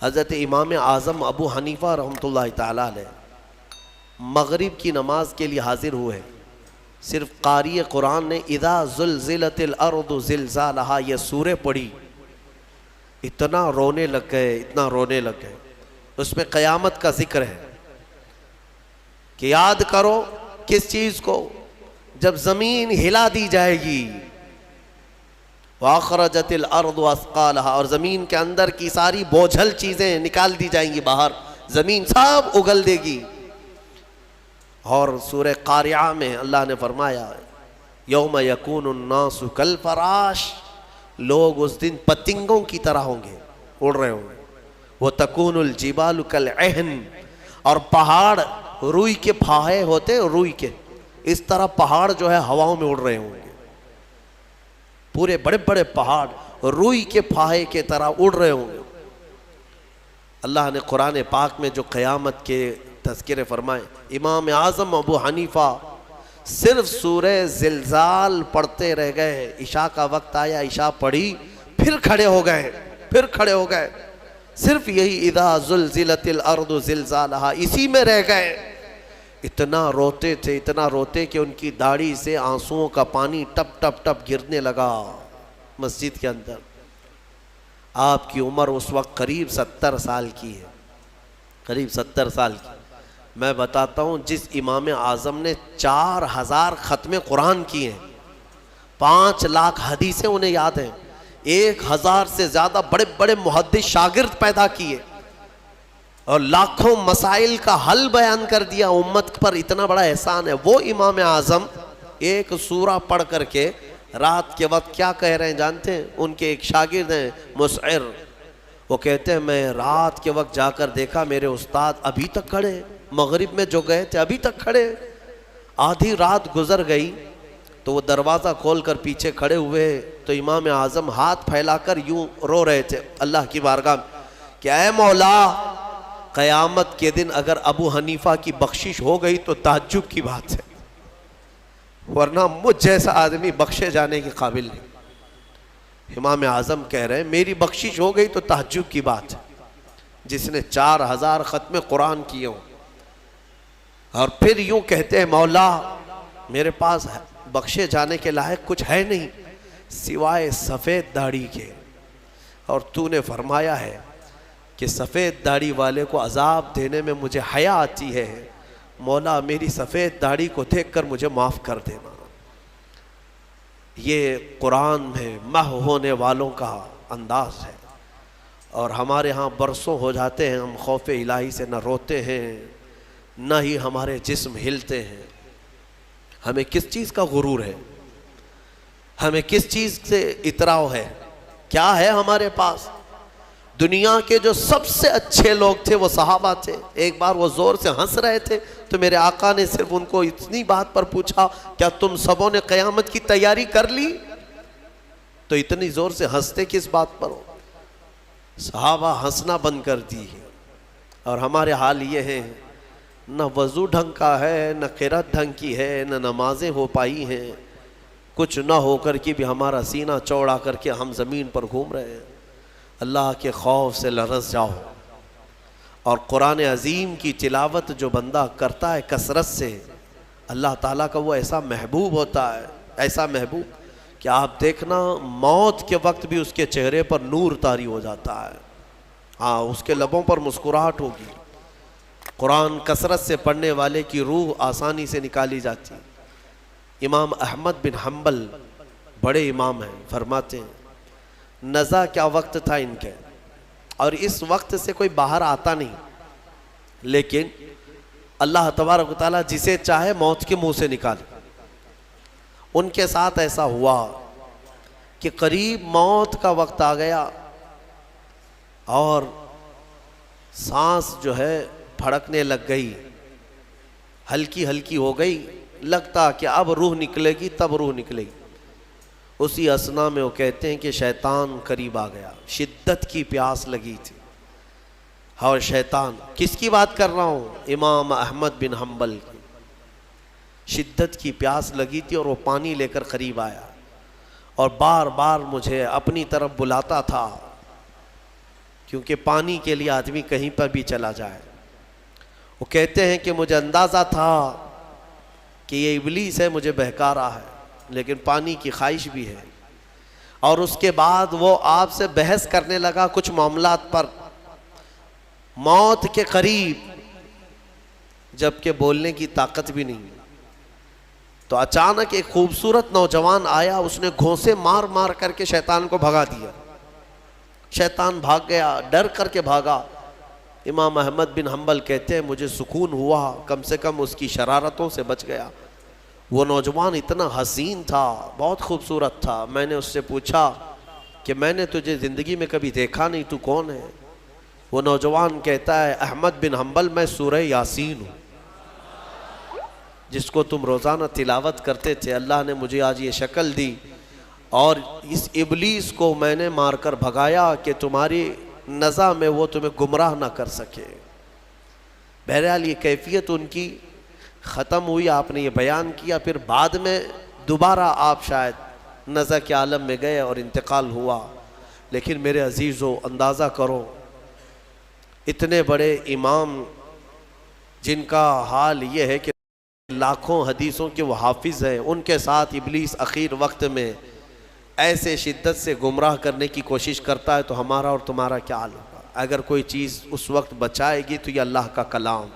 حضرت امام اعظم ابو حنیفہ رحمۃ اللہ تعالیٰ علیہ مغرب کی نماز کے لیے حاضر ہوئے، صرف قاری قرآن نے اذا زلزلت الارض زلزالہا یہ سورہ پڑھی، اتنا رونے لگ گئے، اس میں قیامت کا ذکر ہے کہ یاد کرو کس چیز کو، جب زمین ہلا دی جائے گی، وَأَخْرَجَتِ الْأَرْضُ أَثْقَالَهَا، اور زمین کے اندر کی ساری بوجھل چیزیں نکال دی جائیں گی باہر، زمین سب اگل دے گی۔ اور سورہ قاریعہ میں اللہ نے فرمایا یوم یکون الناس کالفراش، لوگ اس دن پتنگوں کی طرح ہوں گے، اڑ رہے ہوں گے۔ وَتَكُونُ الْجِبَالُ كَالْعِهْنِ، اور پہاڑ روئی کے پھاہے ہوتے، روئی کے اس طرح پہاڑ جو ہے ہواؤں میں اڑ رہے ہوں گے، پورے بڑے بڑے پہاڑ روئی کے پھاہے کے طرح اڑ رہے ہوں گے۔ اللہ نے قرآن پاک میں جو قیامت کے تذکرے فرمائے، امام اعظم ابو حنیفہ صرف سورہ زلزال پڑھتے رہ گئے، عشاء کا وقت آیا، عشاء پڑھی، پھر کھڑے ہو گئے، صرف یہی اذا زلزلت الارض زلزالہا اسی میں رہ گئے۔ اتنا روتے کہ ان کی داڑھی سے آنسوؤں کا پانی ٹپ ٹپ ٹپ گرنے لگا مسجد کے اندر۔ آپ کی عمر اس وقت قریب 70 سال کی ہے، قریب 70 سال کی۔ میں بتاتا ہوں، جس امام اعظم نے 4000 ختم قرآن کیے ہیں، 5 لاکھ حدیثیں انہیں یاد ہیں، 1000 سے زیادہ بڑے بڑے محدث شاگرد پیدا کیے، اور لاکھوں مسائل کا حل بیان کر دیا، امت پر اتنا بڑا احسان ہے۔ وہ امام اعظم ایک سورہ پڑھ کر کے رات کے وقت کیا کہہ رہے ہیں جانتے ہیں؟ ان کے ایک شاگرد ہیں مسعر، وہ کہتے ہیں میں رات کے وقت جا کر دیکھا میرے استاد ابھی تک کھڑے، مغرب میں جو گئے تھے ابھی تک کھڑے۔ آدھی رات گزر گئی تو وہ دروازہ کھول کر پیچھے کھڑے ہوئے تو امام اعظم ہاتھ پھیلا کر یوں رو رہے تھے اللہ کی بارگاہ میں کہ اے مولا، قیامت کے دن اگر ابو حنیفہ کی بخشش ہو گئی تو تعجب کی بات ہے، ورنہ مجھ جیسا آدمی بخشے جانے کے قابل نہیں۔ امام اعظم کہہ رہے ہیں میری بخشش ہو گئی تو تعجب کی بات ہے، جس نے 4000 ختم قرآن کیے ہوں، اور پھر یوں کہتے ہیں مولا میرے پاس بخشے جانے کے لائق کچھ ہے نہیں سوائے سفید داڑھی کے، اور تو نے فرمایا ہے کہ سفید داڑھی والے کو عذاب دینے میں مجھے حیا آتی ہے، مولا میری سفید داڑھی کو دیکھ کر مجھے معاف کر دینا۔ یہ قرآن میں محو ہونے والوں کا انداز ہے، اور ہمارے ہاں برسوں ہو جاتے ہیں ہم خوف الہی سے نہ روتے ہیں نہ ہی ہمارے جسم ہلتے ہیں۔ ہمیں کس چیز کا غرور ہے؟ ہمیں کس چیز سے اطراؤ ہے؟ کیا ہے ہمارے پاس؟ دنیا کے جو سب سے اچھے لوگ تھے وہ صحابہ تھے۔ ایک بار وہ زور سے ہنس رہے تھے تو میرے آقا نے صرف ان کو اتنی بات پر پوچھا کیا تم سبوں نے قیامت کی تیاری کر لی؟ تو اتنی زور سے ہنستے کس بات پر ہو؟ صحابہ ہنسنا بند کر دی ہے، اور ہمارے حال یہ ہے نہ وضو ڈھنگ کا ہے، نہ قرات ڈھنگ کی ہے، نہ نمازیں ہو پائی ہیں، کچھ نہ ہو کر کے بھی ہمارا سینہ چوڑا کر کے ہم زمین پر گھوم رہے ہیں۔ اللہ کے خوف سے لرز جاؤ، اور قرآن عظیم کی تلاوت جو بندہ کرتا ہے کثرت سے، اللہ تعالیٰ کا وہ ایسا محبوب ہوتا ہے، ایسا محبوب کہ آپ دیکھنا موت کے وقت بھی اس کے چہرے پر نور طاری ہو جاتا ہے، ہاں اس کے لبوں پر مسکراہٹ ہوگی۔ قرآن کثرت سے پڑھنے والے کی روح آسانی سے نکالی جاتی۔ امام احمد بن حنبل بڑے امام ہیں، فرماتے ہیں نزا کیا وقت تھا ان کے، اور اس وقت سے کوئی باہر آتا نہیں، لیکن اللہ تبارک و تعالیٰ جسے چاہے موت کے منہ سے نکالے۔ ان کے ساتھ ایسا ہوا کہ قریب موت کا وقت آ گیا، اور سانس جو ہے پھڑکنے لگ گئی، ہلکی ہلکی ہو گئی، لگتا کہ اب روح نکلے گی، تب روح نکلے گی۔ اسی اثنا میں وہ کہتے ہیں کہ شیطان قریب آ گیا، شدت کی پیاس لگی تھی، اور شیطان، کس کی بات کر رہا ہوں؟ امام احمد بن حنبل کی، شدت کی پیاس لگی تھی، اور وہ پانی لے کر قریب آیا، اور بار بار مجھے اپنی طرف بلاتا تھا، کیونکہ پانی کے لیے آدمی کہیں پر بھی چلا جائے۔ وہ کہتے ہیں کہ مجھے اندازہ تھا کہ یہ ابلیس ہے، مجھے بہکا رہا ہے، لیکن پانی کی خواہش بھی ہے۔ اور اس کے بعد وہ آپ سے بحث کرنے لگا کچھ معاملات پر، موت کے قریب، جبکہ بولنے کی طاقت بھی نہیں۔ تو اچانک ایک خوبصورت نوجوان آیا، اس نے گھونسے مار مار کر کے شیطان کو بھگا دیا۔ شیطان بھاگ گیا، ڈر کر کے بھاگا۔ امام احمد بن حنبل کہتے ہیں مجھے سکون ہوا، کم سے کم اس کی شرارتوں سے بچ گیا۔ وہ نوجوان اتنا حسین تھا، بہت خوبصورت تھا۔ میں نے اس سے پوچھا کہ میں نے تجھے زندگی میں کبھی دیکھا نہیں، تو کون ہے؟ وہ نوجوان کہتا ہے احمد بن حنبل، میں سورہ یاسین ہوں، جس کو تم روزانہ تلاوت کرتے تھے۔ اللہ نے مجھے آج یہ شکل دی اور اس ابلیس کو میں نے مار کر بھگایا کہ تمہاری نزع میں وہ تمہیں گمراہ نہ کر سکے۔ بہرحال یہ کیفیت ان کی ختم ہوئی، آپ نے یہ بیان کیا، پھر بعد میں دوبارہ آپ شاید نزع کے عالم میں گئے اور انتقال ہوا۔ لیکن میرے عزیزو، اندازہ کرو اتنے بڑے امام جن کا حال یہ ہے کہ لاکھوں حدیثوں کے وہ حافظ ہیں، ان کے ساتھ ابلیس اخیر وقت میں ایسے شدت سے گمراہ کرنے کی کوشش کرتا ہے، تو ہمارا اور تمہارا کیا حال ہوگا؟ اگر کوئی چیز اس وقت بچائے گی تو یہ اللہ کا کلام